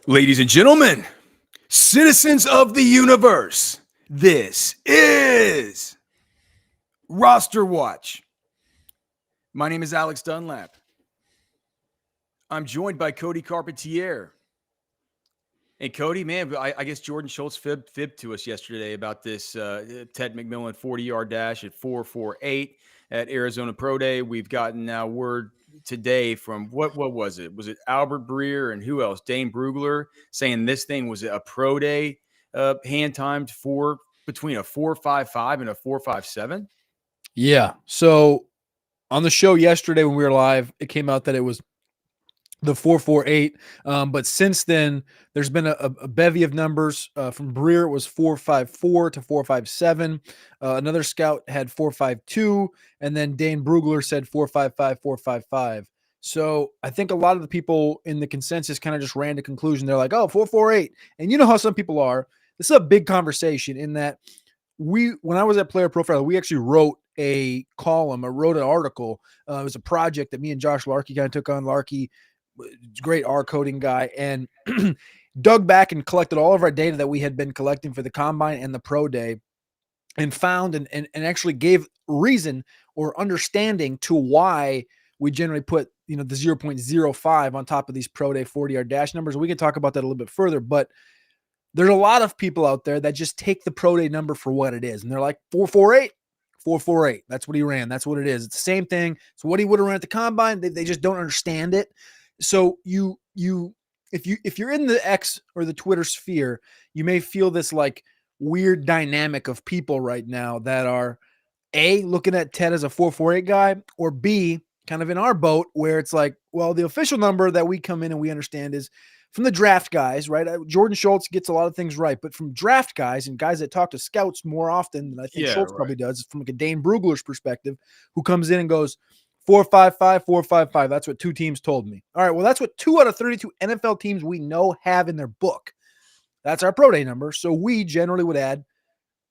Ladies and gentlemen, citizens of the universe, this is RosterWatch. My name is Alex Dunlap. I'm joined by Cody Carpentier. And Cody, man, I guess Jordan Schultz fibbed to us yesterday about this Ted McMillan 40-yard dash at 4.48 at Arizona Pro Day. We've gotten now word today from what was it? Was it Albert Breer and who else? Dane Brugler saying this thing was a Pro Day hand timed for between a 4.55 and a 4.57. Yeah. So on the show yesterday when we were live, it came out that it was the 4.48. But since then, there's been a bevy of numbers. From Breer, it was 4.54 to 4.57. Another scout had 4.52, and then Dane Brugler said 4.55, 4.55. So I think a lot of the people in the consensus kind of just ran to conclusion. They're like, oh, 4.48. And you know how some people are. This is a big conversation in that when I was at Player Profile, we actually wrote a column, wrote an article. It was a project that me and Josh Larkey kind of took on. Larkey, great R coding guy, and dug back and collected all of our data that we had been collecting for the combine and the pro day, and found and actually gave reason or understanding to why we generally put the 0.05 on top of these pro day 40-yard dash numbers. We can talk about that a little bit further, but there's a lot of people out there that just take the pro day number for what it is, and they're like 4.48. 4.48. That's what he ran. That's what it is. It's the same thing. It's what he would have run at the combine. They just don't understand it. So if you're in the X or the Twitter sphere, you may feel this like weird dynamic of people right now that are A, looking at Ted as a 4.48 guy, or B, kind of in our boat where it's like, well, the official number that we come in and we understand is from the draft guys, right? Jordan Schultz gets a lot of things right, but from draft guys and guys that talk to scouts more often than I think Schultz probably does, from like a Dane Brugler's perspective, who comes in and goes 4.55, 4.55. That's what two teams told me. All right, well, that's what 2 out of 32 NFL teams we know have in their book. That's our pro day number. So we generally would add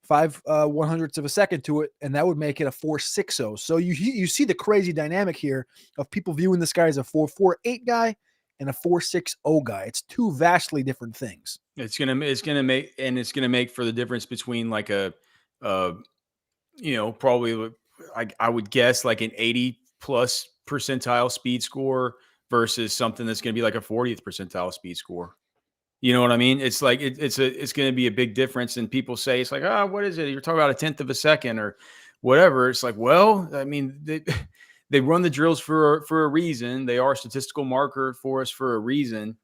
5/100ths of a second to it, and that would make it a 4.60. So you see the crazy dynamic here of people viewing this guy as a 4.48 guy and a 4.60 guy. It's two vastly different things. It's gonna make for the difference between like probably I would guess like an 80 plus percentile speed score versus something that's going to be like a 40th percentile speed score. You know what I mean? It's like it's going to be a big difference. And people say it's like, what is it? You're talking about a 1/10 of a second or whatever. It's like, well, I mean, they run the drills for a reason. They are a statistical marker for us for a reason.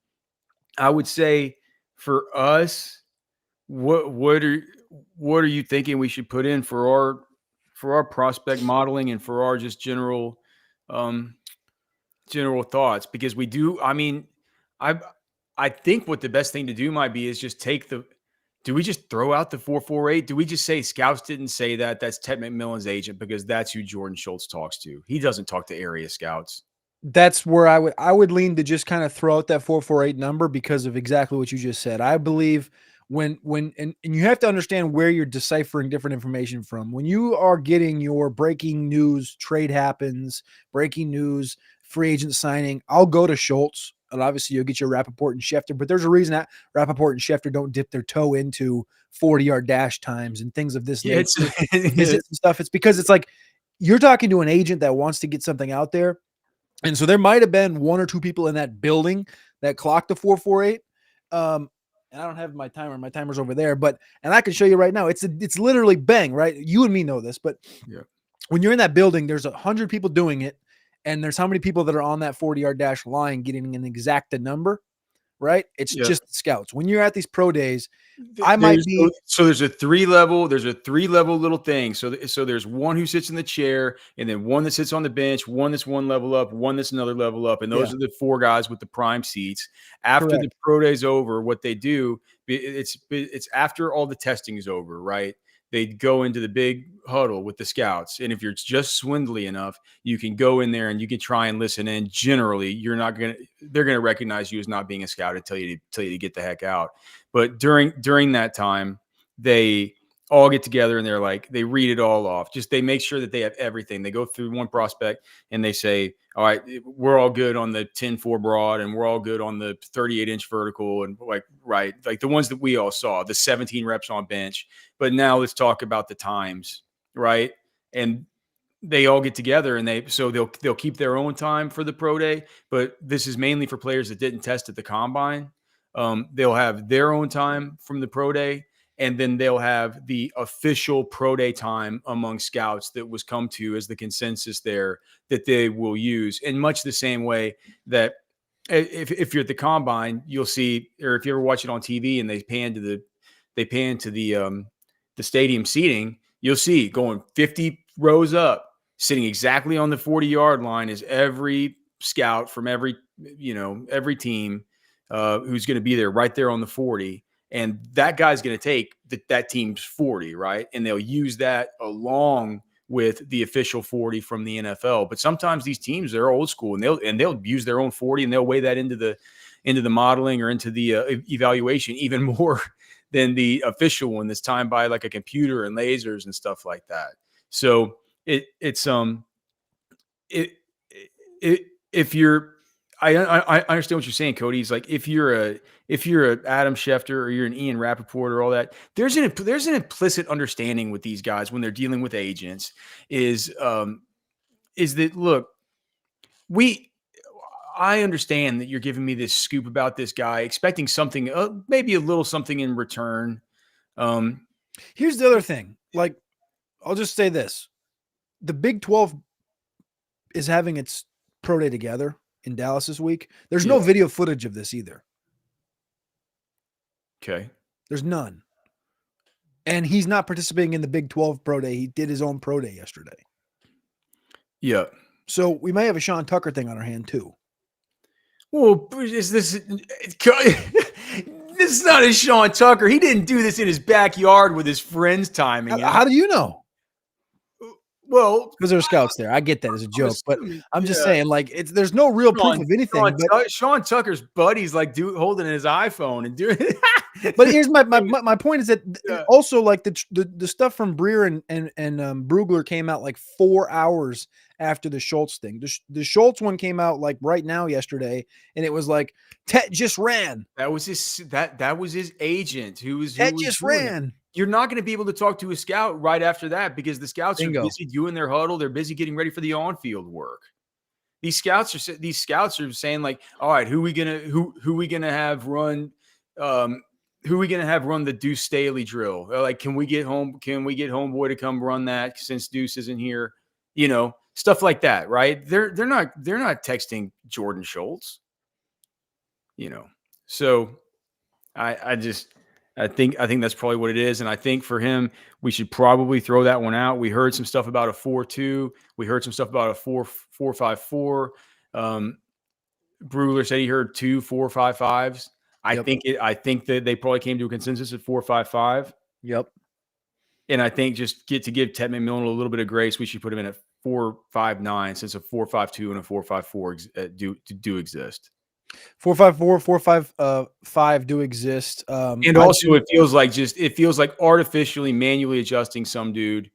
I would say for us, what are you thinking we should put in for our prospect modeling and for our just general thoughts? Because we do, I mean, I think what the best thing to do might be is just do we just throw out the 4.48? Do we just say scouts didn't say that? That's Ted McMillan's agent, because that's who Jordan Schultz talks to. He doesn't talk to area scouts. That's where I would lean to just kind of throw out that 4.48 number because of exactly what you just said. I believe when you have to understand where you're deciphering different information from. When you are getting your breaking news, trade happens, breaking news, free agent signing, I'll go to Schultz. And obviously you'll get your Rappaport and Schefter, but there's a reason that Rappaport and Schefter don't dip their toe into 40-yard dash times and things of this nature. Visits and stuff. It's because it's like you're talking to an agent that wants to get something out there. And so there might have been 1 or 2 people in that building that clocked the 4.48. And I don't have my timer. My timer's over there, and I can show you right now. It's literally bang, right? You and me know this, but when you're in that building, there's 100 people doing it. And there's how many people that are on that 40-yard dash line getting an exact number, right? It's just scouts. When you're at these pro days, there's a 3-level little thing. So there's one who sits in the chair, and then one that sits on the bench, one that's one level up, one that's another level up, and those are the 4 guys with the prime seats. After the pro day's over, what they do, it's after all the testing is over, right? They go into the big huddle with the scouts. And if you're just swindly enough, you can go in there and you can try and listen in. Generally, they're going to recognize you as not being a scout and tell you to get the heck out. But during that time, they all get together and they're like, they read it all off. Just they make sure that they have everything. They go through one prospect and they say, all right, we're all good on the 10-4 broad and we're all good on the 38-inch vertical. And like, right, like the ones that we all saw, the 17 reps on bench. But now let's talk about the times, right? And they all get together and they'll keep their own time for the pro day, but this is mainly for players that didn't test at the combine. They'll have their own time from the pro day, and then they'll have the official pro day time among scouts that was come to as the consensus there that they will use in much the same way that if you're at the combine, you'll see, or if you ever watch it on TV and they pan to the stadium seating, you'll see going 50 rows up, sitting exactly on the 40-yard line is every scout from every team who's going to be there right there on the 40. And that guy's going to take that team's 40, right? And they'll use that along with the official 40 from the NFL. But sometimes these teams, they're old school and they'll use their own 40 and they'll weigh that into the modeling or into the evaluation even more than the official one that's timed by like a computer and lasers and stuff like that. So if you're, I understand what you're saying, Cody. It's like if you're a Adam Schefter or you're an Ian Rappaport or all that, there's an implicit understanding with these guys when they're dealing with agents is that, look, I understand that you're giving me this scoop about this guy, expecting something, maybe a little something in return. Here's the other thing. Like, I'll just say this. The Big 12 is having its pro day together in Dallas this week. There's no video footage of this either. Okay. There's none. And he's not participating in the Big 12 pro day. He did his own pro day yesterday. Yeah. So we may have a Sean Tucker thing on our hand too. Well, is this is not a Sean Tucker. He didn't do this in his backyard with his friends timing. How do you know? Well, because there are scouts there. I get that as a joke, but I'm just saying, like, there's no real proof of anything. Sean Tucker's buddies like holding his iPhone and doing it. But here's my point is that also, like, the stuff from Breer and Brugler came out like 4 hours after the Schultz thing. The Schultz one came out like right now yesterday, and it was like Tet just ran. That was his agent who just ran. You're not going to be able to talk to a scout right after that because the scouts are busy doing their huddle. They're busy getting ready for the on-field work. These scouts are saying, like, all right, who we gonna have run the Deuce Staley drill? Like, can we get homeboy to come run that since Deuce isn't here? You know, stuff like that, right? They're not texting Jordan Schultz. You know, so I think that's probably what it is. And I think for him, we should probably throw that one out. We heard some stuff about a 4-2. We heard some stuff about a 4-5-4. Brugler said he heard 2 4-5-5s. I think that they probably came to a consensus at 4-5-5. Yep. And I think just to give Ted McMillan a little bit of grace, we should put him in a 4-5-9 since a 4-5-2 and a 4-5-4 do exist. 4-5-4, 4-5-5 do exist. And also it feels like artificially manually adjusting some dude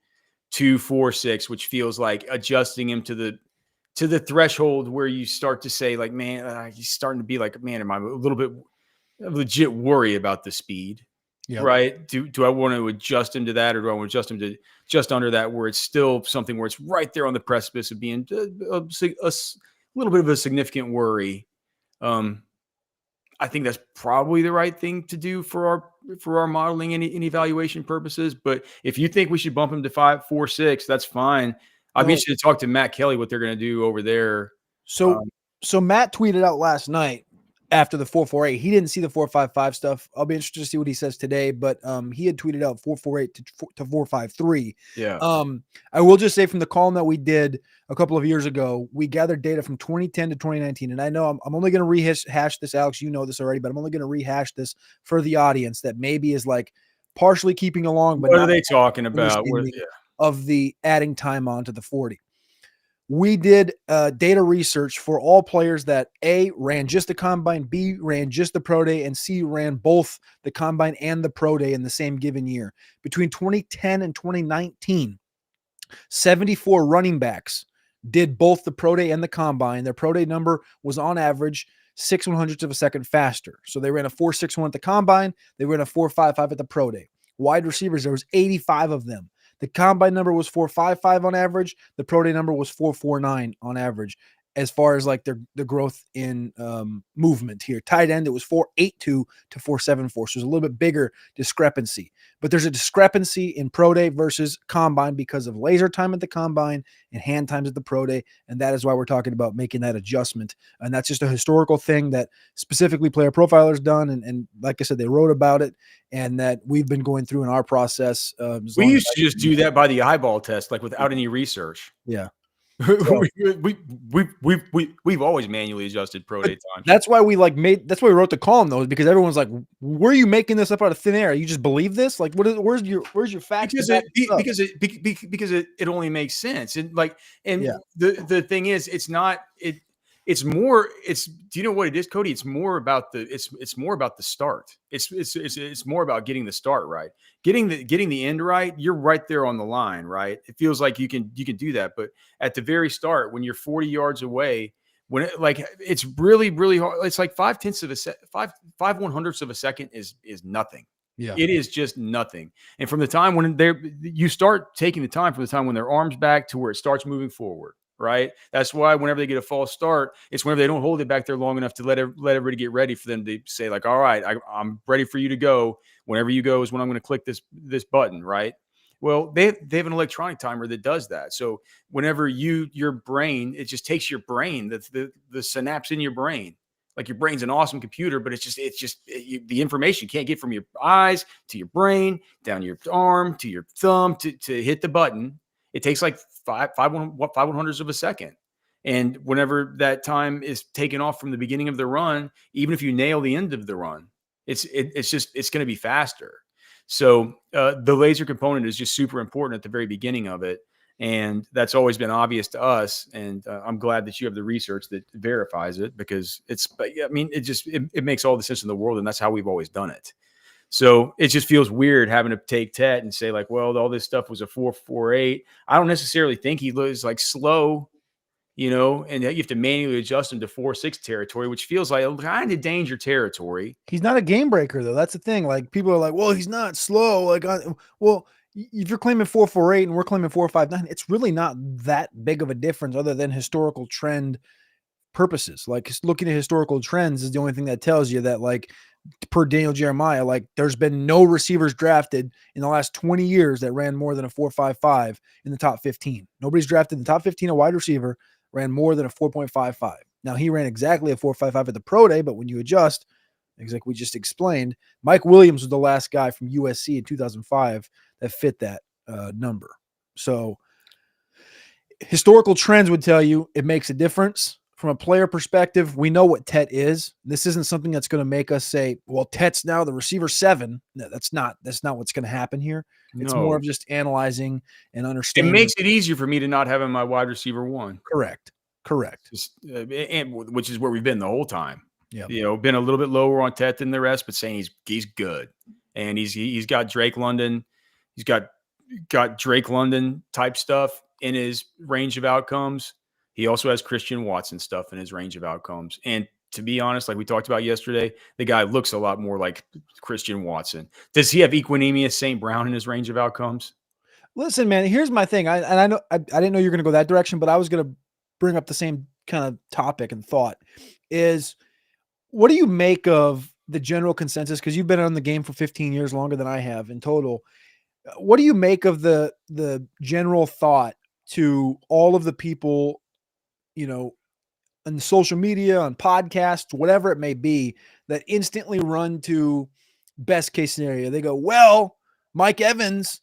to 4-6, which feels like adjusting him to the threshold where you start to say, like, man, he's starting to be like, man, am I a little bit legit worry about the speed? Yep. Right? Do I want to adjust him to that, or do I want to adjust him to just under that, where it's still something where it's right there on the precipice of being a little bit of a significant worry? I think that's probably the right thing to do for our modeling and evaluation purposes. But if you think we should bump him to 5-4-6, that's fine. I'd be interested to talk to Matt Kelly what they're going to do over there. So Matt tweeted out last night after the 4-4-8. He didn't see the 4-5-5 stuff. I'll be interested to see what he says today. But he had tweeted out 4-4-8 to 4-5-3. Yeah. I will just say, from the column that we did a couple of years ago, we gathered data from 2010 to 2019. And I know I'm only going to rehash this, Alex. You know this already, but I'm only going to rehash this for the audience that maybe is like partially keeping along. But what are they talking about? Of the adding time onto the 40. we did data research for all players that A, ran just the combine, B, ran just the pro day, and C, ran both the combine and the pro day in the same given year. Between 2010 and 2019, 74 running backs did both the pro day and the combine. Their pro day number was on average 6/100ths of a second faster. So they ran a 4.61 at the combine. They ran a 4.55 at the pro day. Wide receivers, there was 85 of them. The combine number was 4.55 on average. The pro day number was 4.49 on average. As far as like the growth in movement here, tight end, it was 4.82 to 4.74. So there's a little bit bigger discrepancy, but there's a discrepancy in pro day versus combine because of laser time at the combine and hand times at the pro day. And that is why we're talking about making that adjustment. And that's just a historical thing that specifically Player Profiler's done. And like I said, they wrote about it and that we've been going through in our process. We used to just do that by the eyeball test, like without any research. Yeah. So, we've always manually adjusted pro day time. That's why we that's why we wrote the column though, because everyone's like, were you making this up out of thin air? You just believe this? Like, where's your facts? Because it only makes sense. And the thing is, it's more, do you know what it is, Cody? It's more about it's more about the start. It's more about getting the start right, getting the end right. You're right there on the line, right? It feels like you can do that. But at the very start, when you're 40 yards away, it's really, really hard. It's like 5/100ths of a second is nothing. Yeah. It is just nothing. And from the time when you start taking the time from the time when their arms back to where it starts moving forward. Right. That's why whenever they get a false start, it's whenever they don't hold it back there long enough to let everybody get ready for them to say like, all right, I'm ready for you to go. Whenever you go is when I'm going to click this button. Right. Well, they have an electronic timer that does that. So whenever your brain, it just takes your brain, the synapse in your brain. Like your brain's an awesome computer, but the information can't get from your eyes to your brain, down your arm to your thumb to hit the button. It takes like 5/100ths of a second. And whenever that time is taken off from the beginning of the run, even if you nail the end of the run, it's going to be faster. So the laser component is just super important at the very beginning of it. And that's always been obvious to us. And I'm glad that you have the research that verifies it because it makes all the sense in the world. And that's how we've always done it. So it just feels weird having to take Tet and say like, well, all this stuff was a 4.48. I don't necessarily think he was like slow, and you have to manually adjust him to 4.6 territory, which feels like kind of danger territory. He's not a game breaker though. That's the thing. Like people are like, well, he's not slow. Like, well, if you're claiming 4.48 and we're claiming 4.59, it's really not that big of a difference other than historical trend purposes. Like looking at historical trends is the only thing that tells you that like, per Daniel Jeremiah, like there's been no receivers drafted in the last 20 years that ran more than a 4.55 in the top 15. Nobody's drafted in the top 15 a wide receiver ran more than a 4.55. Now he ran exactly a 4.55 at the pro day, but when you adjust, like we just explained, Mike Williams was the last guy from USC in 2005 that fit that number. So historical trends would tell you it makes a difference. From a player perspective, we know what Tet is. This isn't something that's going to make us say, well, Tet's now the receiver 7. No, that's not what's going to happen here. It's more of just analyzing and understanding. It makes it easier for me to not have him my wide receiver 1. Correct. And which is where we've been the whole time. Yeah. Been a little bit lower on Tet than the rest, but saying he's good. And he's got Drake London. He's got Drake London type stuff in his range of outcomes. He also has Christian Watson stuff in his range of outcomes. And to be honest, like we talked about yesterday, the guy looks a lot more like Christian Watson. Does he have Equinemius St. Brown in his range of outcomes? Listen, man, here's my thing. I know I didn't know you're going to go that direction, but I was going to bring up the same kind of topic and thought is what do you make of the general consensus? Because you've been on the game for 15 years, longer than I have in total. What do you make of the general thought to all of the people, on social media, on podcasts, whatever it may be, that instantly run to best case scenario? They go, well, Mike Evans,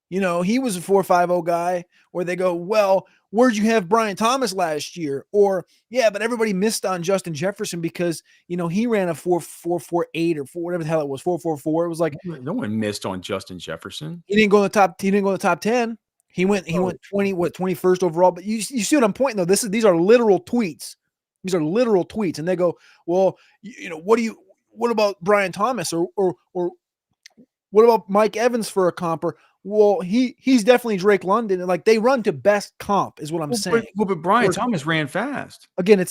he was a 4.50 guy. Or they go, well, where'd you have Brian Thomas last year? Or, yeah, but everybody missed on Justin Jefferson because, he ran a 4.48 or whatever the hell it was, 4.44. It was like no one missed on Justin Jefferson. He didn't go in the top 10. He went 21st overall. But you see what I'm pointing though? These are literal tweets. These are literal tweets, and they go, well, what about Brian Thomas or what about Mike Evans for a comp? Or well, he's definitely Drake London, and like they run to best comp is what I'm saying. But Brian Thomas ran fast. Again,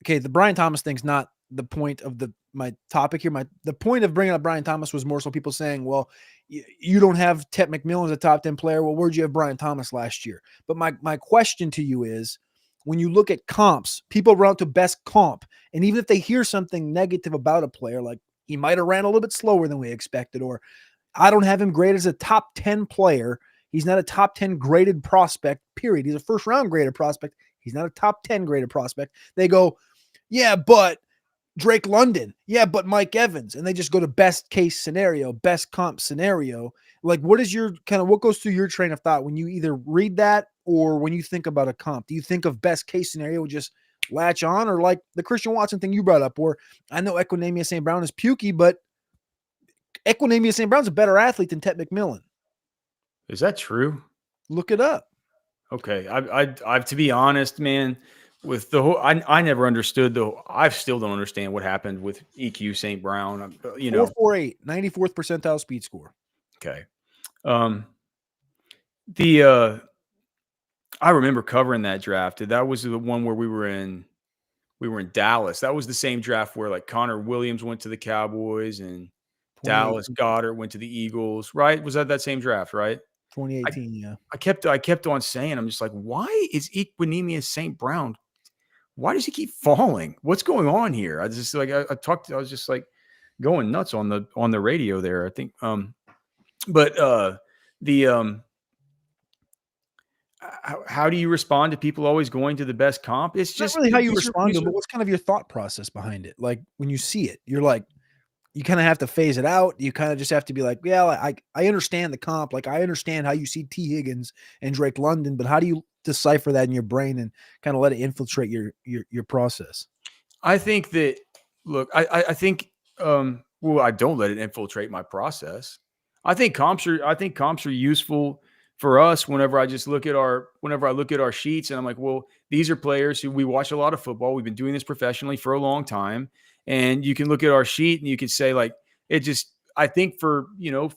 okay. The Brian Thomas thing's not the point of my topic here. The point of bringing up Brian Thomas was more so people saying, well, you don't have Tet McMillan as a top 10 player. Well, where'd you have Brian Thomas last year? But my question to you is, when you look at comps, people run to best comp. And even if they hear something negative about a player, like he might have ran a little bit slower than we expected, or I don't have him graded as a top 10 player. He's not a top 10 graded prospect, period. He's a first round graded prospect. He's not a top 10 graded prospect. They go, yeah, but Drake London. Yeah, but Mike Evans. And they just go to best case scenario, best comp scenario. Like, what goes through your train of thought when you either read that or when you think about a comp? Do you think of best case scenario, just latch on, or like the Christian Watson thing you brought up, or I know Equinemius St. Brown is pukey, but Equinemius St. Brown's a better athlete than Tet McMillan. Is that true? Look it up. Okay. I to be honest, man, with the whole, I never understood I still don't understand what happened with EQ St. Brown. 4.48, 94th percentile speed score. Okay. I remember covering that draft. That was the one where we were in Dallas. That was the same draft where like Connor Williams went to the Cowboys and Dallas Goedert went to the Eagles, right? Was that same draft, right? 2018, yeah. I kept on saying, I'm just like, why is Equinemius St. Brown? Why does he keep falling? What's going on here? I just like I was just like going nuts on the radio there. I think how do you respond to people always going to the best comp? It's just not really how you respond to it, but what's kind of your thought process behind it? Like when you see it, you're like, you kind of have to phase it out. You kind of just have to be like, yeah, I understand the comp. Like I understand how you see T. Higgins and Drake London, but how do you decipher that in your brain and kind of let it infiltrate your process? I think that, look, I think, I don't let it infiltrate my process. I think comps are useful for us whenever I look at our sheets and I'm like, well, these are players who we watch a lot of football. We've been doing this professionally for a long time. And you can look at our sheet and you can say like, I think for,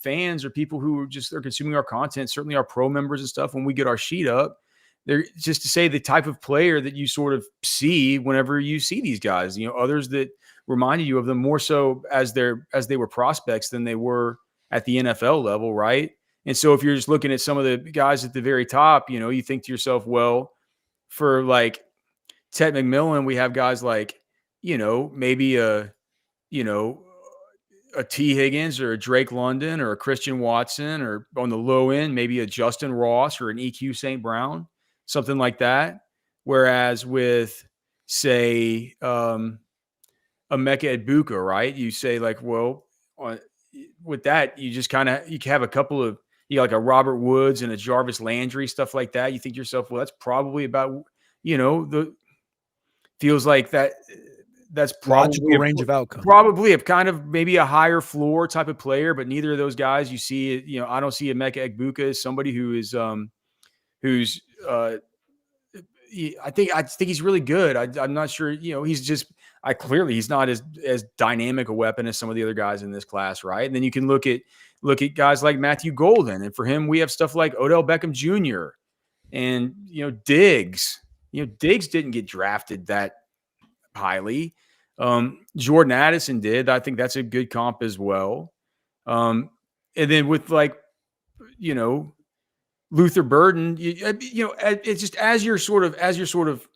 fans or people who are consuming our content, certainly our pro members and stuff, when we get our sheet up, they're just to say the type of player that you sort of see whenever you see these guys, others that reminded you of them more so as they were prospects than they were at the NFL level. Right. And so if you're just looking at some of the guys at the very top, you think to yourself, well, for like Tet McMillan, we have guys like, maybe a T. Higgins or a Drake London or a Christian Watson, or on the low end, maybe a Justin Ross or an EQ St. Brown, something like that. Whereas with, say, a Emeka Egbuka, right? You say like, well, with that, you just you have a couple of, like a Robert Woods and a Jarvis Landry, stuff like that. You think to yourself, well, that's probably about, feels like that's probably logical range of outcome. Probably a kind of maybe a higher floor type of player, but neither of those guys you see, I don't see Emeka Egbuka as somebody who is I think he's really good. I'm not sure, he's just clearly he's not as dynamic a weapon as some of the other guys in this class, right? And then you can look at guys like Matthew Golden, and for him we have stuff like Odell Beckham Jr. and Diggs. Diggs didn't get drafted that highly. Jordan Addison did. I think that's a good comp as well. And then with Luther Burden, it's just as you're sort of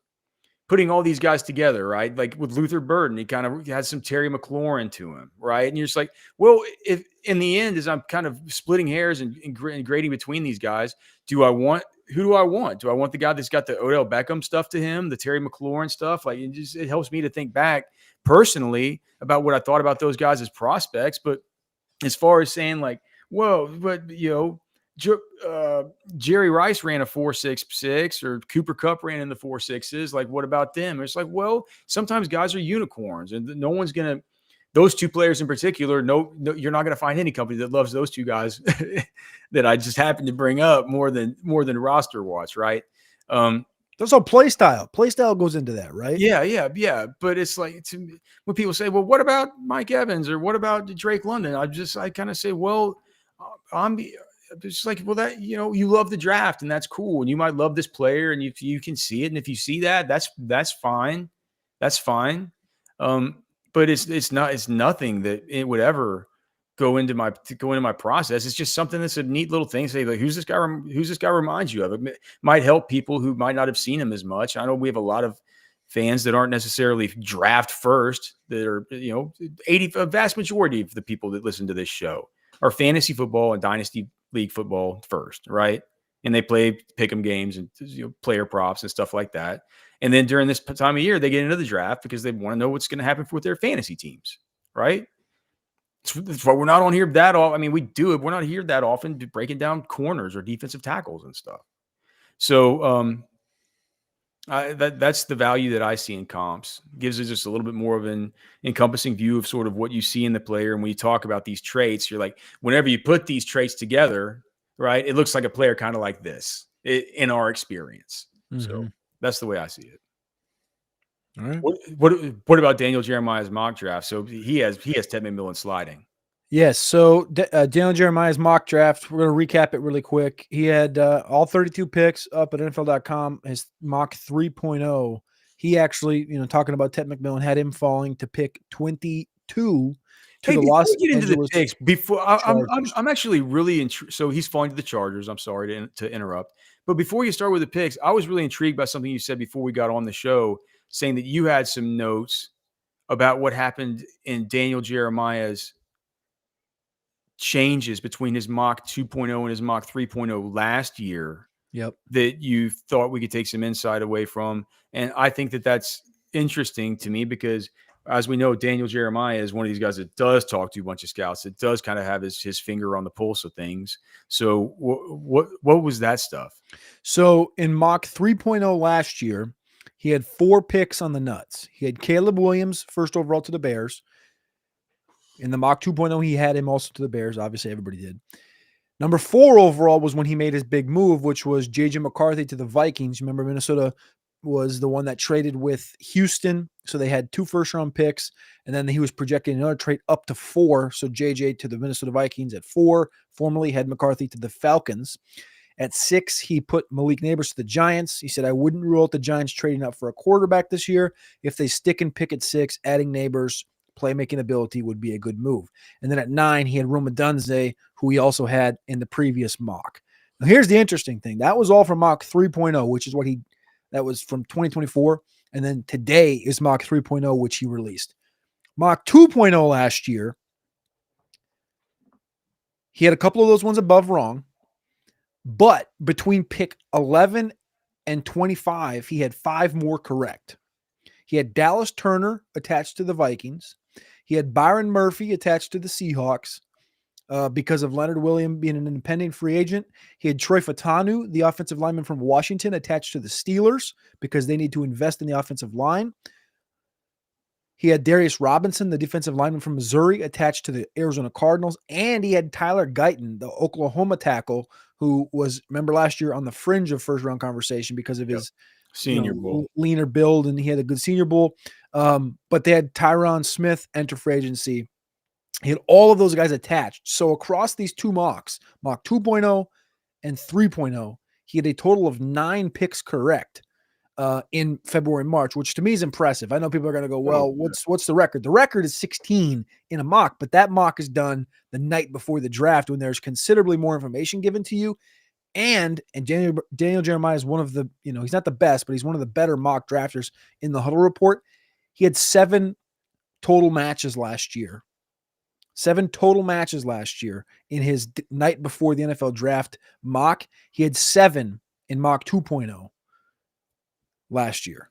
putting all these guys together, right? Like with Luther Burden, he kind of has some Terry McLaurin to him, right? And you're just like, well, if in the end, as I'm kind of splitting hairs and grading between these guys, who do I want? Do I want the guy that's got the Odell Beckham stuff to him, the Terry McLaurin stuff? Like it helps me to think back personally about what I thought about those guys as prospects. But as far as saying like, whoa, but Jerry Rice ran a 4.66 or Cooper Kupp ran in the 4.6s. Like, what about them? It's like, well, sometimes guys are unicorns and no one's going to those two players in particular, no, you're not going to find any company that loves those two guys that I just happened to bring up more than Roster Watch, right? There's no play style. Play style goes into that, right? Yeah. But it's like when people say, well, what about Mike Evans or what about Drake London? I kind of say, well, I'm just like, well, that, you love the draft and that's cool. And you might love this player and if you can see it. And if you see that, that's fine. That's fine. But it's nothing that it would ever go into my process. It's just something that's a neat little thing. Say, like, who's this guy reminds you of? It might help people who might not have seen him as much. I know we have a lot of fans that aren't necessarily draft first, that are, a vast majority of the people that listen to this show are fantasy football and dynasty league football first, right? And they play pick'em games and player props and stuff like that. And then during this time of year, they get into the draft because they want to know what's going to happen with their fantasy teams, right? That's why we're not on here that often. I mean, we do it. We're not here that often breaking down corners or defensive tackles and stuff. So that's the value that I see in comps. Gives us just a little bit more of an encompassing view of sort of what you see in the player. And when you talk about these traits, you're like, whenever you put these traits together, right, it looks like a player kind of like this in our experience. Mm-hmm. So that's the way I see it. All right. What about Daniel Jeremiah's mock draft? So he has Ted McMillan sliding. Yes. So Daniel Jeremiah's mock draft, we're going to recap it really quick. He had all 32 picks up at NFL.com. His mock 3.0. He actually, talking about Ted McMillan, had him falling to pick 22 to the Los Angeles. Get into the picks, before I'm actually really intrigued. So he's falling to the Chargers. I'm sorry to interrupt, but before you start with the picks, I was really intrigued by something you said before we got on the show, saying that you had some notes about what happened in Daniel Jeremiah's changes between his mock 2.0 and his mock 3.0 last year. Yep. That you thought we could take some insight away from. And I think that that's interesting to me because, as we know, Daniel Jeremiah is one of these guys that does talk to a bunch of scouts, that does kind of have his finger on the pulse of things. So what was that stuff? So in mock 3.0 last year, he had 4 picks on the nuts. He had Caleb Williams, first overall to the Bears. In the mock 2.0, he had him also to the Bears. Obviously, everybody did. Number 4 overall was when he made his big move, which was J.J. McCarthy to the Vikings. Remember, Minnesota was the one that traded with Houston. So they had 2 first-round picks, and then he was projecting another trade up to 4. So J.J. to the Minnesota Vikings at 4, formerly had McCarthy to the Falcons. At 6, he put Malik Neighbors to the Giants. He said, I wouldn't rule out the Giants trading up for a quarterback this year. If they stick and pick at 6, adding Neighbors, playmaking ability would be a good move. And then at 9, he had Roma Dunze, who he also had in the previous mock. Now, here's the interesting thing. That was all from mock 3.0, which is that was from 2024. And then today is mock 3.0, which he released. Mock 2.0 last year, he had a couple of those ones above wrong. But between pick 11 and 25, he had 5 more correct. He had Dallas Turner attached to the Vikings. He had Byron Murphy attached to the Seahawks because of Leonard Williams being an independent free agent. He had Troy Fatanu, the offensive lineman from Washington, attached to the Steelers because they need to invest in the offensive line. He had Darius Robinson, the defensive lineman from Missouri, attached to the Arizona Cardinals. And he had Tyler Guyton, the Oklahoma tackle, who was, remember last year, on the fringe of first-round conversation because of his Senior Bowl, leaner build, and he had a good Senior Bowl. But they had Tyron Smith enter free agency. He had all of those guys attached. So across these 2 mocks, mock 2.0 and 3.0, he had a total of 9 picks correct in February and March, which to me is impressive. I know people are going to go, well, what's the record? The record is 16 in a mock, but that mock is done the night before the draft when there's considerably more information given to you. And Daniel Jeremiah is one of the, he's not the best, but he's one of the better mock drafters in the Huddle Report. He had 7 total matches last year. 7 total matches last year in his night before the NFL draft mock. He had 7 in mock 2.0 last year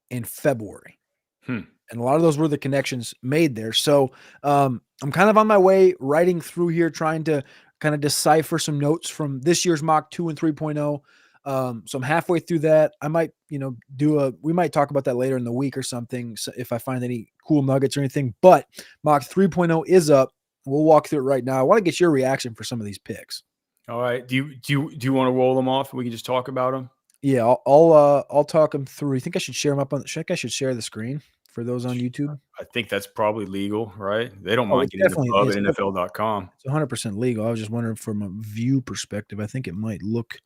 in February. And a lot of those were the connections made there. So I'm kind of on my way writing through here, trying to kind of decipher some notes from this year's mock 2 and 3.0. So I'm halfway through that. I might, we might talk about that later in the week or something. So if I find any cool nuggets or anything, but mock 3.0 is up. We'll walk through it right now. I want to get your reaction for some of these picks. All right. Do you want to roll them off? We can just talk about them. Yeah, I'll talk them through. You think I should share them up on? I should share the screen for those on YouTube? I think that's probably legal, right? They don't Oh, mind it's getting the definitely pub it's at NFL.com. It's 100% legal. I was just wondering from a view perspective. I think it might look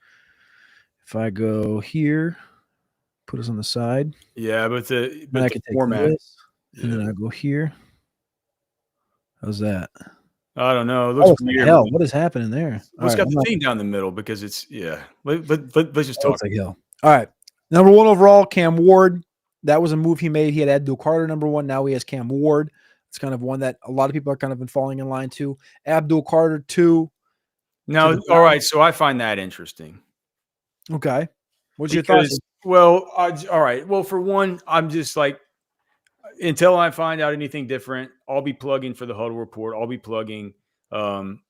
if I go here, put us on the side. Yeah, but Then I the can take format. this, and then I go here. How's that? I don't know. It That looks looks like weird. hell. What is happening there? Well, it's got the thing down the middle because it's Let's just That talk. looks like hell. All right. Number 1 overall, Cam Ward. That was a move he made. He had Abdul Carter number 1. Now he has Cam Ward. It's kind of one that a lot of people are kind of been falling in line to. Abdul Carter 2. Now, all right. So I find that interesting. Okay. What's your thoughts? Well, all right. Well, for one, I'm just like, until I find out anything different, I'll be plugging for the huddle report. I'll be plugging him.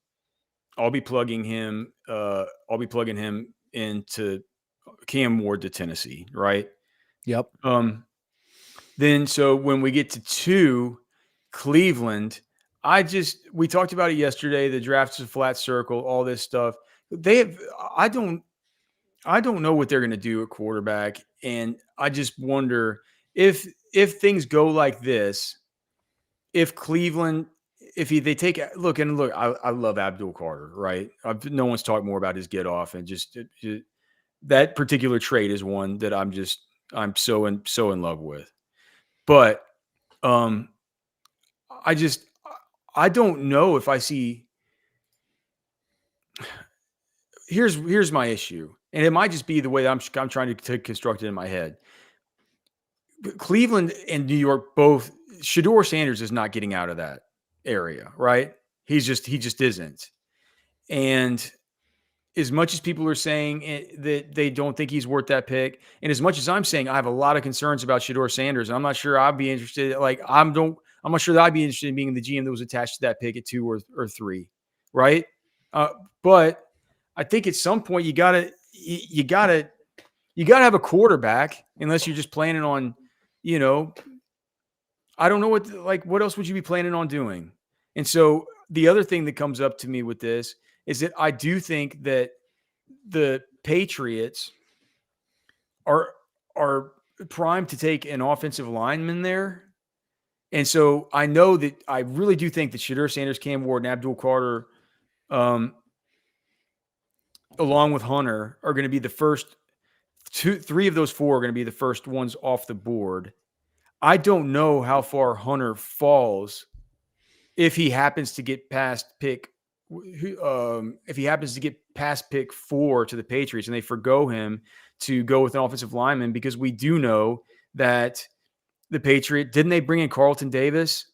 I'll be plugging him into Cam Ward to Tennessee, right? Yep. Then so when we get to 2, Cleveland, we talked about it yesterday. The draft's a flat circle, all this stuff. I don't know what they're going to do at quarterback, and I just wonder if things go like this, if Cleveland, they take look, I love Abdul Carter, right? No one's talked more about his get off, and just that particular trait is one that I'm so in love with. But I don't know if I see. Here's my issue, and it might just be the way I'm trying to construct it in my head. Cleveland and New York both. Shedeur Sanders is not getting out of that area, right? He just isn't. And as much as people are saying that they don't think he's worth that pick, and as much as I'm saying I have a lot of concerns about Shedeur Sanders, and I'm not sure I'd be interested. I'm not sure that I'd be interested in being the GM that was attached to that pick at 2 or 3, right? But I think at some point you gotta have a quarterback, unless you're just planning on, I don't know what else would you be planning on doing? And so the other thing that comes up to me with this is that I do think that the Patriots are primed to take an offensive lineman there. And so I know that I really do think that Shedeur Sanders, Cam Ward, and Abdul Carter, along with Hunter, are going to be the first 3 of those 4 are going to be the first ones off the board. I don't know how far Hunter falls if he happens to get past pick 4 to the Patriots and they forgo him to go with an offensive lineman, because we do know that the Patriot, didn't they bring in Carlton Davis?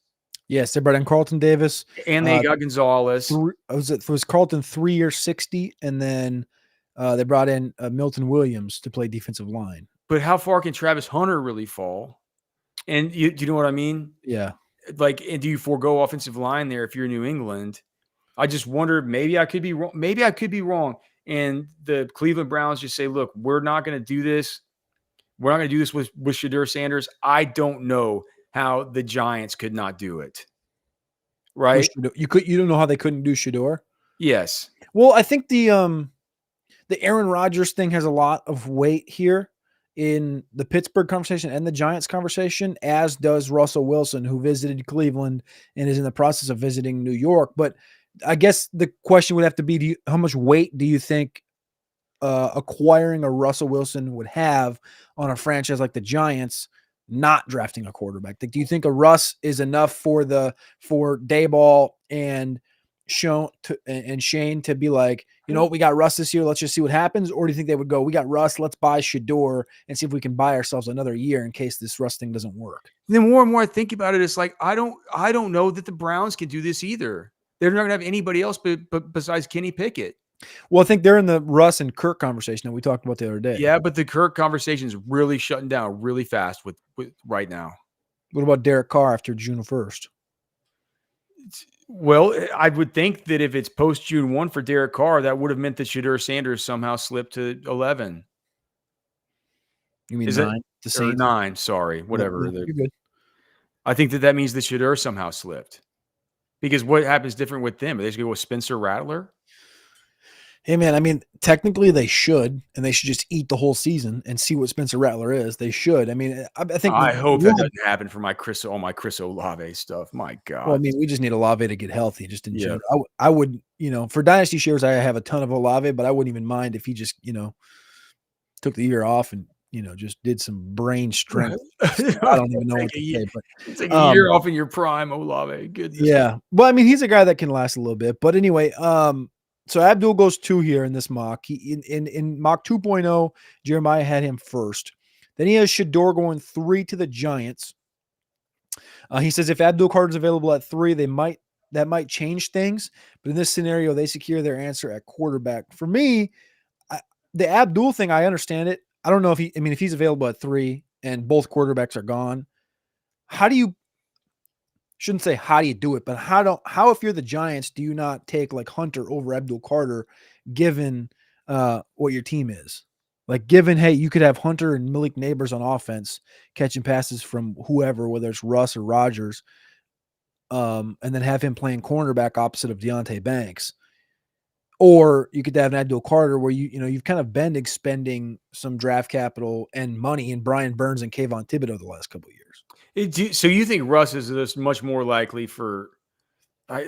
Yes, they brought in Carlton Davis. And they got Gonzalez. It was Carlton 3 years, 60, and then they brought in Milton Williams to play defensive line. But how far can Travis Hunter really fall? And do you know what I mean? Yeah. And do you forego offensive line there if you're New England? I just wonder, maybe I could be wrong. And the Cleveland Browns just say, look, we're not going to do this. We're not going to do this with Shedeur Sanders. I don't know how the Giants could not do it. Right? You don't know how they couldn't do Shedeur? Yes. Well, I think the Aaron Rodgers thing has a lot of weight here in the Pittsburgh conversation and the Giants conversation, as does Russell Wilson, who visited Cleveland and is in the process of visiting New York. But I guess the question would have to be, how much weight do you think acquiring a Russell Wilson would have on a franchise like the Giants not drafting a quarterback? Do you think a Russ is enough for Dayball and Shane to be like, we got Russ this year, let's just see what happens? Or do you think they would go, we got Russ, let's buy Shedeur and see if we can buy ourselves another year in case this Russ thing doesn't work? The more and more I think about it, it's like, I don't know that the Browns can do this either. They're not going to have anybody else but besides Kenny Pickett. Well, I think they're in the Russ and Kirk conversation that we talked about the other day. Yeah, but the Kirk conversation is really shutting down really fast with right now. What about Derek Carr after June 1st? Well, I would think that if it's post June 1 for Derek Carr, that would have meant that Shedeur Sanders somehow slipped to 11. You mean Is it 9? The or Saints? 9? Sorry, Yeah, whatever. you're good. I think that means the Shedeur somehow slipped because what happens different with them? Are they just going to go with Spencer Rattler? Hey, man, I mean, technically they should, and they should just eat the whole season and see what Spencer Rattler is. They should. I mean, I think I hope that doesn't happen for all my Chris Olave stuff. My well, I God. mean, we just need Olave to get healthy just in Yeah. general. I would, for dynasty shares, I have a ton of Olave, but I wouldn't even mind if he just, took the year off and, just did some brain strength stuff. I don't even know what to say, but Take a year off in your prime, Olave. Goodness. yeah. Well, I mean, he's a guy that can last a little bit. But anyway, so Abdul goes 2 here in this mock. He in mock 2.0, Jeremiah had him first. Then he has Shedeur going 3 to the Giants. He says if Abdul Carter's available at 3, that might change things. But in this scenario, they secure their answer at quarterback. For me, the Abdul thing, I understand it. I don't know if if he's available at 3 and both quarterbacks are gone, how do you shouldn't say how do you do it, but how if you're the Giants, do you not take like Hunter over Abdul Carter, given what your team is? Like given, hey, you could have Hunter and Malik Neighbors on offense catching passes from whoever, whether it's Russ or Rodgers, and then have him playing cornerback opposite of Deontay Banks. Or you could have an Abdul Carter where you've kind of been expending some draft capital and money in Brian Burns and Kayvon Thibodeau the last couple of years. So you think Russ is this much more likely for?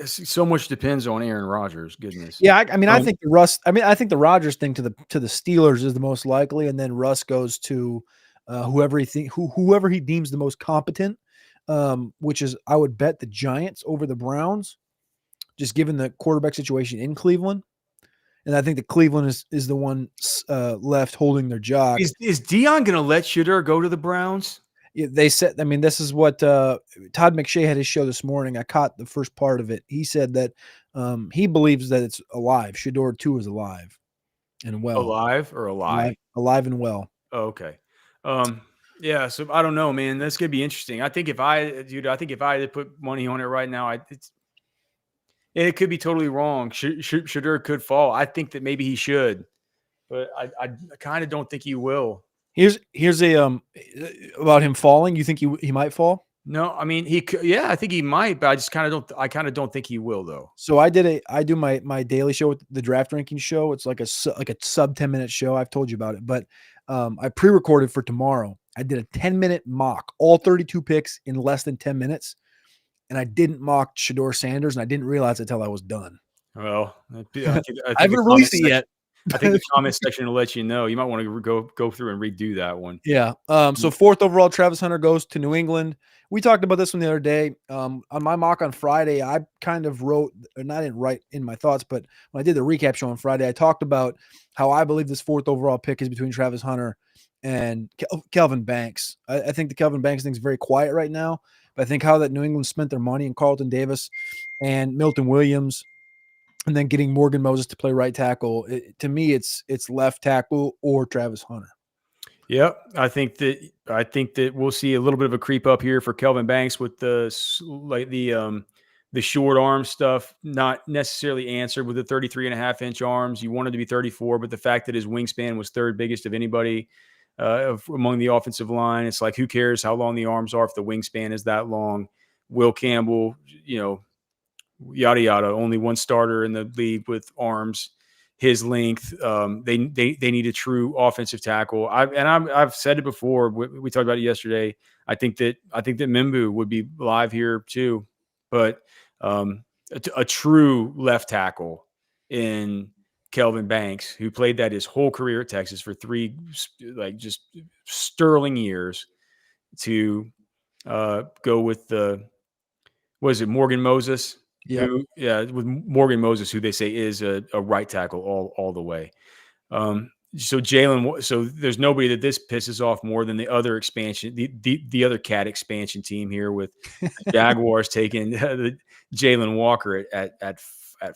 So much depends on Aaron Rodgers. Goodness. Yeah, I think I think the Rodgers thing to the Steelers is the most likely, and then Russ goes to whoever he deems the most competent, which is I would bet the Giants over the Browns, just given the quarterback situation in Cleveland. And I think that Cleveland is the one left holding their job. Is Dion going to let Shedeur go to the Browns? They said, this is what Todd McShay had his show this morning. I caught the first part of it. He said that he believes that it's alive. Shedeur 2 is alive and well. Alive or alive? Alive and well. Oh, okay. Yeah. So I don't know, man. That's going to be interesting. I think if I had to put money on it right now, it could be totally wrong. Shedeur could fall. I think that maybe he should, but I kind of don't think he will. Here's a about him falling. You think he might fall? No, I mean he could. Yeah, I think he might, but I just kind of don't think he will though. So I do my daily show with the draft ranking show. It's like a sub 10-minute show. I've told you about it, but I pre-recorded for tomorrow. I did a 10-minute mock, all 32 picks in less than 10 minutes, and I didn't mock Shedeur Sanders, and I didn't realize it until I was done. Well, I haven't released it yet. I think the comment section will let you know. You might want to go through and redo that one. Yeah. So 4th overall, Travis Hunter goes to New England. We talked about this one the other day. On my mock on Friday, I kind of wrote, and I didn't write in my thoughts, but when I did the recap show on Friday, I talked about how I believe this 4th overall pick is between Travis Hunter and Kelvin Banks. I think the Kelvin Banks thing is very quiet right now, but I think how that New England spent their money in Carlton Davis and Milton Williams, and then getting Morgan Moses to play right tackle, to me, it's left tackle or Travis Hunter. Yep, I think that we'll see a little bit of a creep up here for Kelvin Banks with the short arm stuff, not necessarily answered with the 33.5-inch arms. You wanted to be 34, but the fact that his wingspan was 3rd biggest of anybody among the offensive line, it's like who cares how long the arms are if the wingspan is that long. Will Campbell, yada yada. Only one starter in the league with arms his length. They need a true offensive tackle. I've said it before. We talked about it yesterday. I think that Mimbu would be live here too, but a true left tackle in Kelvin Banks, who played that his whole career at Texas for 3 just sterling years, to go with Morgan Moses? Yep. With Morgan Moses, who they say is a right tackle all the way. So Jalen, so there's nobody that this pisses off more than the other expansion, the other cat expansion team here with the Jaguars taking Jalen Walker at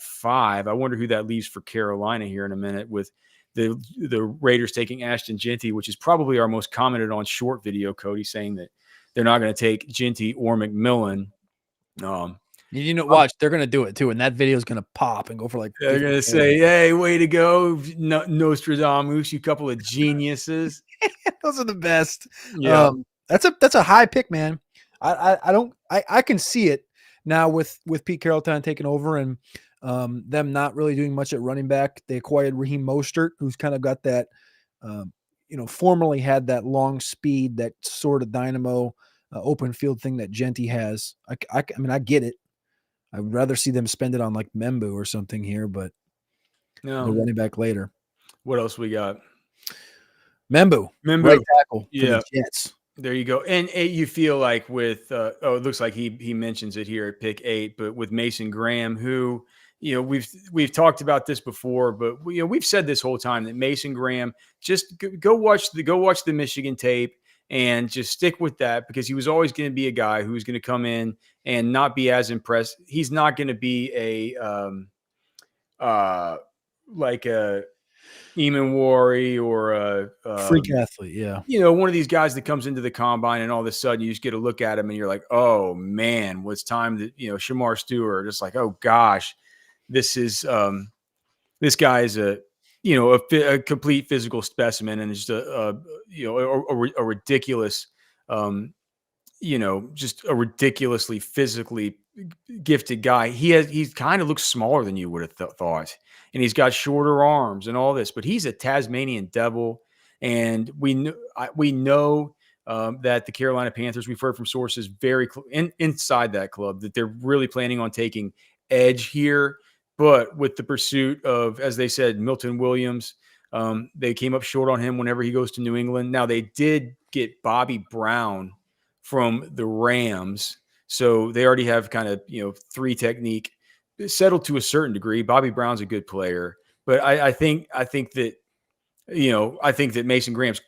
5. I wonder who that leaves for Carolina here in a minute, with the Raiders taking Ashton Jeanty, which is probably our most commented on short video, Cody, saying that they're not going to take Jeanty or McMillan. Watch, they're going to do it too. And that video is going to pop and go for like, they're going to say, hey, way to go, Nostradamus, you couple of geniuses. Those are the best. Yeah. That's a high pick, man. I can see it now with Pete Carrollton taking over and them not really doing much at running back. They acquired Raheem Mostert, who's kind of got that, formerly had that long speed, that sort of dynamo open field thing that Genty has. I mean, I get it. I would rather see them spend it on like Membu or something here, but the No. running back later. What else we got? Membu, right Membu. tackle for Yeah. the Jets. There you go. And you feel like with it looks like he mentions it here at pick 8, but with Mason Graham, who we've talked about this before, but we've said this whole time that Mason Graham, just go watch the Michigan tape and just stick with that, because he was always going to be a guy who was going to come in and not be as impressed. He's not going to be like a Eamon Wari or a Freak athlete, yeah. one of these guys that comes into the combine and all of a sudden you just get to look at him and you're like, oh man, what's time that, Shamar Stewart, just like, oh gosh, this guy is a complete physical specimen, and just a ridiculous, just a ridiculously physically gifted guy. He kind of looks smaller than you would have thought, and he's got shorter arms and all this, but he's a Tasmanian devil. And we know that the Carolina Panthers, we've heard from sources very inside that club, that they're really planning on taking edge here. But with the pursuit of, as they said, Milton Williams, they came up short on him whenever he goes to New England. Now, they did get Bobby Brown from the Rams, so they already have kind of, 3 technique settled to a certain degree. Bobby Brown's a good player, but I think that Mason Graham's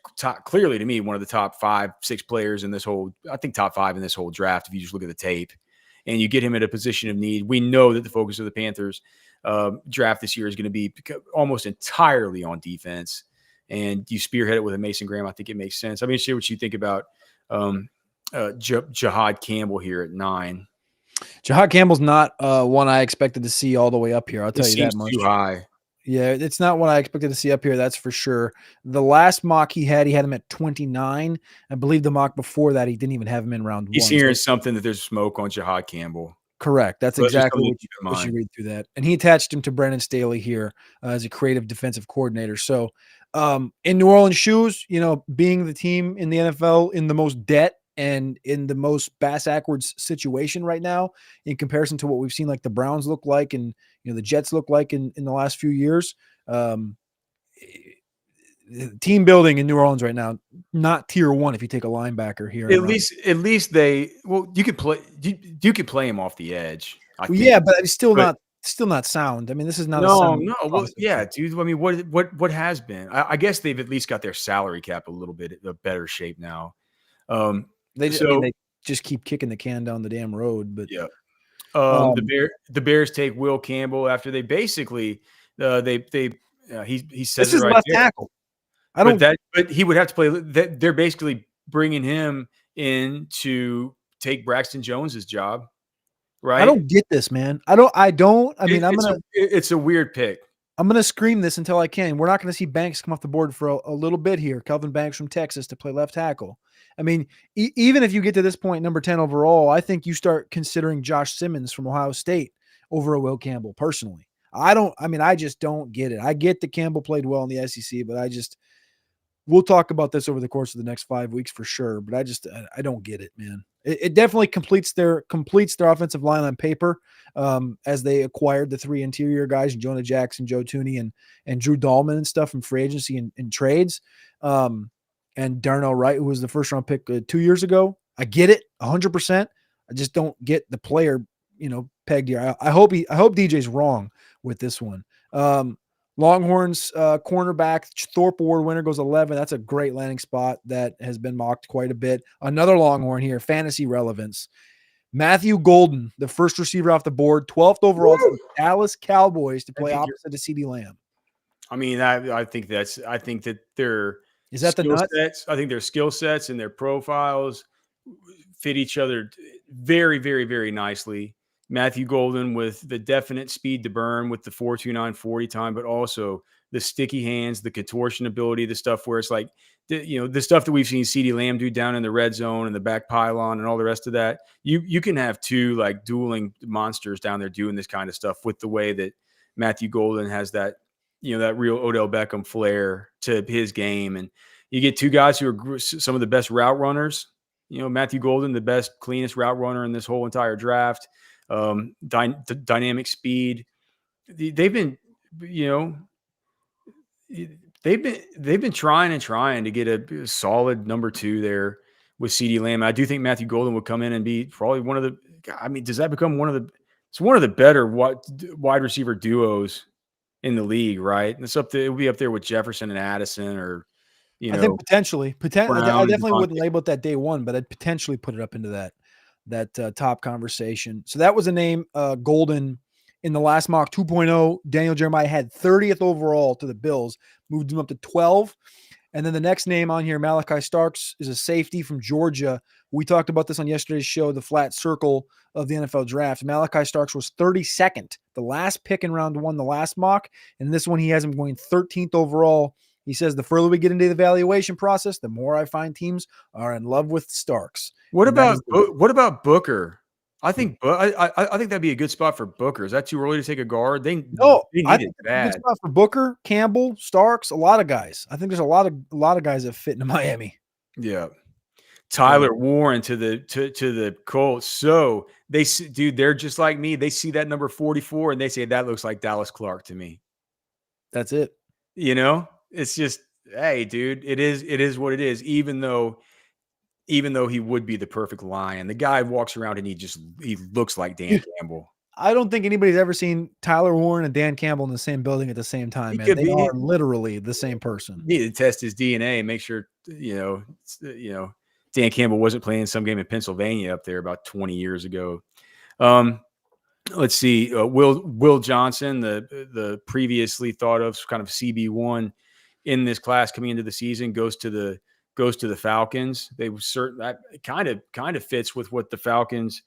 clearly, to me, one of the top 5-6 players in this whole, I think top 5 in this whole draft. If you just look at the tape and you get him at a position of need, we know that the focus of the Panthers draft this year is going to be almost entirely on defense, and you spearhead it with a Mason Graham. I think it makes sense. I mean, share what you think about Jahad Campbell here at 9. Jahad Campbell's not one I expected to see all the way up here. I'll tell you that much. Too high. Yeah, it's not what I expected to see up here. That's for sure. The last mock he had him at 29. I believe the mock before that, he didn't even have him in round 1. He's hearing something that there's smoke on Jahad Campbell. Correct. That's exactly what you read through that. And he attached him to Brennan Staley here as a creative defensive coordinator. So in New Orleans shoes, being the team in the NFL in the most debt and in the most backwards situation right now, in comparison to what we've seen like the Browns look like and the Jets look like in the last few years, team building in New Orleans right now, not tier 1 if you take a linebacker here. At least you could play him off the edge. Yeah, but it's still not sound. I mean, this is not no. Well, yeah, dude. I mean, what has been? I guess they've at least got their salary cap a little bit of better shape now. They just keep kicking the can down the damn road. But yeah, the Bears take Will Campbell after they basically he says this is right left there. Tackle. But he would have to play. They're basically bringing him in to take Braxton Jones's job, right? I don't get this, man. I mean, it's a weird pick. I'm gonna scream this until I can. We're not gonna see Banks come off the board for a little bit here. Kelvin Banks from Texas to play left tackle. I mean, even if you get to this point, number 10 overall, I think you start considering Josh Simmons from Ohio State over a Will Campbell. Personally, I just don't get it. I get that Campbell played well in the SEC, but we'll talk about this over the course of the next 5 weeks for sure, but I don't get it, man. It definitely completes their offensive line on paper, as they acquired the 3 interior guys, Jonah Jackson, Joe Thuney, and Drew Dahlman and stuff from free agency and trades. And Darnell Wright, who was the first round pick 2 years ago. I get it 100%. I just don't get the player, pegged here. I hope DJ's wrong with this one. Longhorns cornerback, Thorpe Award winner, goes 11. That's a great landing spot that has been mocked quite a bit. Another Longhorn here, fantasy relevance. Matthew Golden, the first receiver off the board, 12th overall to the Dallas Cowboys to play opposite to CeeDee Lamb. I mean, I think that their is that the nuts? I think their skill sets and their profiles fit each other very, very, very nicely. Matthew Golden with the definite speed to burn with the 4.29 40 time, but also the sticky hands, the contortion ability, the stuff where it's like, the stuff that we've seen CeeDee Lamb do down in the red zone and the back pylon and all the rest of that. You can have two like dueling monsters down there doing this kind of stuff with the way that Matthew Golden has that, that real Odell Beckham flair to his game. And you get two guys who are some of the best route runners. Matthew Golden, the best, cleanest route runner in this whole entire draft. Dynamic speed. They've been, they've been trying to get a solid number 2 there with CeeDee Lamb. I do think Matthew Golden would come in and be probably one of the. I mean, does that become it's one of the better wide receiver duos in the league, right? And it'll be up there with Jefferson and Addison, or I think potentially. I definitely Devontae. wouldn't label it that day one, but I'd potentially put it up into that top conversation. So that was a name, Golden, in the last mock 2.0. Daniel Jeremiah had 30th overall to the Bills, moved him up to 12. And then the next name on here, Malachi Starks, is a safety from Georgia. We talked about this on yesterday's show, the flat circle of the NFL draft. Malachi Starks was 32nd, the last pick in round 1, the last mock. And this one, he has him going 13th overall. He says, the further we get into the evaluation process, the more I find teams are in love with Starks. What about Booker? I think I think that'd be a good spot for Booker. Is that too early to take a guard? They need it bad. Good spot for Booker, Campbell, Starks, a lot of guys. I think there's a lot of guys that fit into Miami. Yeah. Tyler Warren to the Colts. So they're just like me. They see that number 44 and they say that looks like Dallas Clark to me. That's it. It's just, hey, dude, it is what it is. Even though he would be the perfect lion, the guy walks around and he looks like Dan Campbell. I don't think anybody's ever seen Tyler Warren and Dan Campbell in the same building at the same time. Man. They are literally the same person. You need to test his DNA and make sure, Dan Campbell wasn't playing some game in Pennsylvania up there about 20 years ago. Let's see. Will Johnson, the previously thought of kind of CB1 in this class coming into the season, goes to the Falcons. They were certain that kind of fits with what the Falcons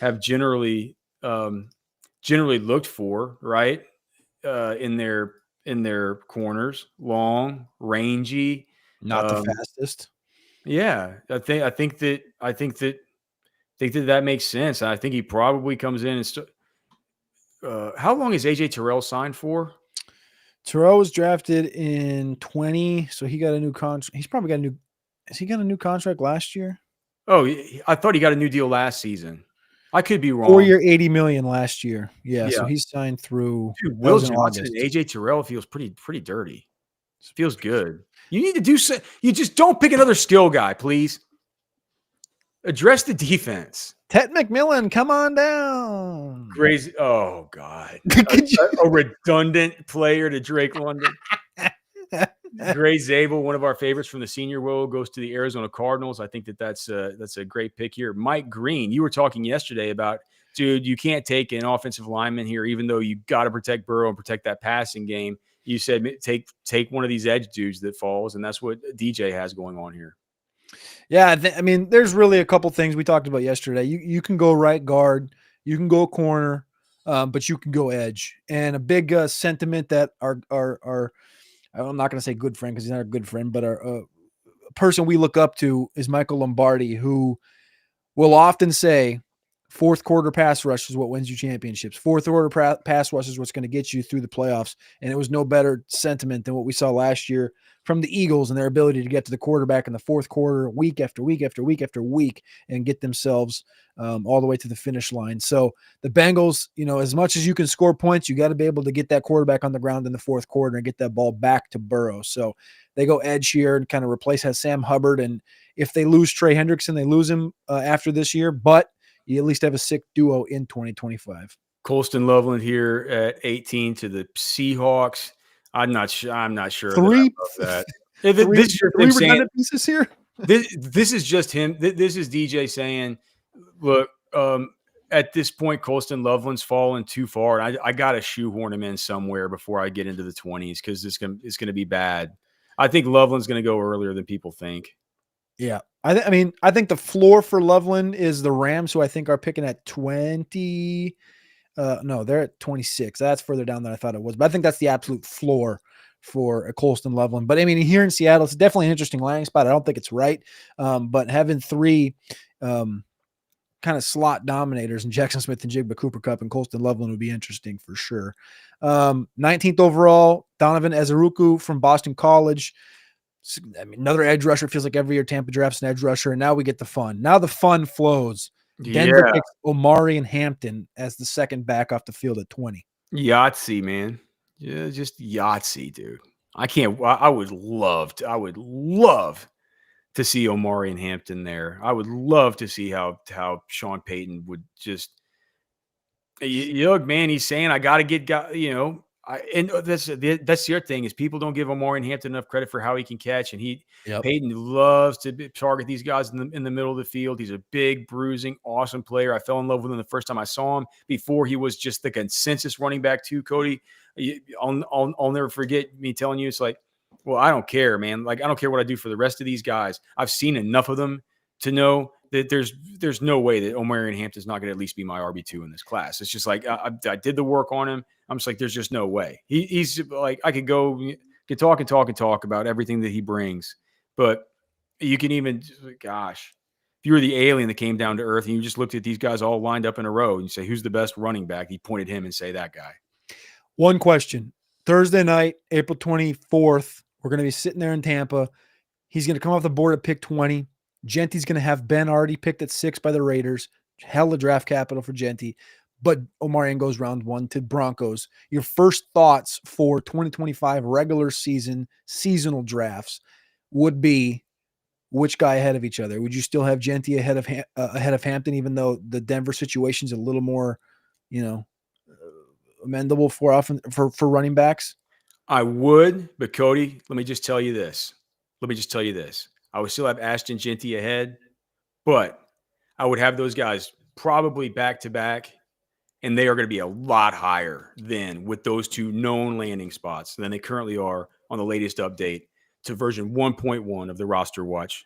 have generally looked for, right? In their corners, long, rangy, not the fastest. Yeah, I think that makes sense. I think he probably comes in and how long is AJ Terrell signed for? Terrell was drafted in 20, so he got a new contract. He's probably got a new. Has he got a new contract last year? Oh, I thought he got a new deal last season. I could be wrong. 4-year, $80 million last year. Yeah, so he's signed through. Dude, Will Johnson and AJ Terrell feels pretty dirty. It feels good. You need to do so. You just don't pick another skill guy, please. Address the defense. Tet McMillan, come on down. Crazy. Oh, God. a redundant player to Drake London. Gray Zabel, one of our favorites from the Senior Bowl, goes to the Arizona Cardinals. I think that's a great pick here. Mike Green, you were talking yesterday about, dude, you can't take an offensive lineman here, even though you got to protect Burrow and protect that passing game. You said take one of these edge dudes that falls, and that's what DJ has going on here. Yeah, I mean, there's really a couple things we talked about yesterday. You can go right guard, you can go corner, but you can go edge. And a big sentiment that our I'm not going to say good friend because he's not a good friend, but our person we look up to is Michael Lombardi, who will often say fourth quarter pass rush is what wins you championships. Fourth quarter pass rush is what's going to get you through the playoffs. And it was no better sentiment than what we saw last year from the Eagles and their ability to get to the quarterback in the fourth quarter, week after week after week after week, and get themselves all the way to the finish line. So the Bengals, as much as you can score points, you got to be able to get that quarterback on the ground in the fourth quarter and get that ball back to Burrow. So they go edge here and kind of replace Sam Hubbard. And if they lose Trey Hendrickson, they lose him after this year, but you at least have a sick duo in 2025. Colston Loveland here at 18 to the Seahawks. I'm not sure. Three redundant pieces here. This is just him. This is DJ saying, look, at this point, Colston Loveland's fallen too far. And I got to shoehorn him in somewhere before I get into the 20s because it's going to be bad. I think Loveland's going to go earlier than people think. Yeah. I think the floor for Loveland is the Rams, who I think are picking at 20. No, they're at 26. That's further down than I thought it was. But I think that's the absolute floor for Colston Loveland. But I mean, here in Seattle, it's definitely an interesting landing spot. I don't think it's right. But having three kind of slot dominators in Jackson Smith and Jigba, Cooper Kupp, and Colston Loveland would be interesting for sure. 19th overall, Donovan Ezeruku from Boston College. I mean, another edge rusher. Feels like every year Tampa drafts an edge rusher, and now we get the fun. Now the fun flows. Denver picks Omari and Hampton as the second back off the field at 20. Yahtzee, man. Yeah, just Yahtzee, dude. I would love to see Omari and Hampton there. I would love to see how Sean Payton would just look, man. He's saying I got to get, and that's the other thing is people don't give Omari and Hampton enough credit for how he can catch, and Payton loves to target these guys in the middle of the field. He's a big, bruising, awesome player. I fell in love with him the first time I saw him. Before he was just the consensus running back too, Cody. I'll never forget me telling you, it's like, well, I don't care, man. Like, I don't care what I do for the rest of these guys. I've seen enough of them to know that there's no way that Omarion Hampton's not going to at least be my RB2 in this class. It's just like I did the work on him. I'm just like, there's just no way. He's like, I could talk about everything that he brings, but you can even, gosh, if you were the alien that came down to earth and you just looked at these guys all lined up in a row and you say, who's the best running back? He pointed him and say that guy. One question. Thursday night, April 24th, we're going to be sitting there in Tampa. He's going to come off the board at pick 20. Genty's going to have Ben already picked at 6 by the Raiders. Hella draft capital for Genty. But Omarion goes round 1 to Broncos. Your first thoughts for 2025 regular season seasonal drafts would be which guy ahead of each other? Would you still have Genty ahead of Hampton, even though the Denver situation's a little more, amendable for running backs? I would, but Cody, let me just tell you this. I would still have Ashton Genty ahead, but I would have those guys probably back to back, and they are going to be a lot higher than with those two known landing spots than they currently are on the latest update to version 1.1 of the RosterWatch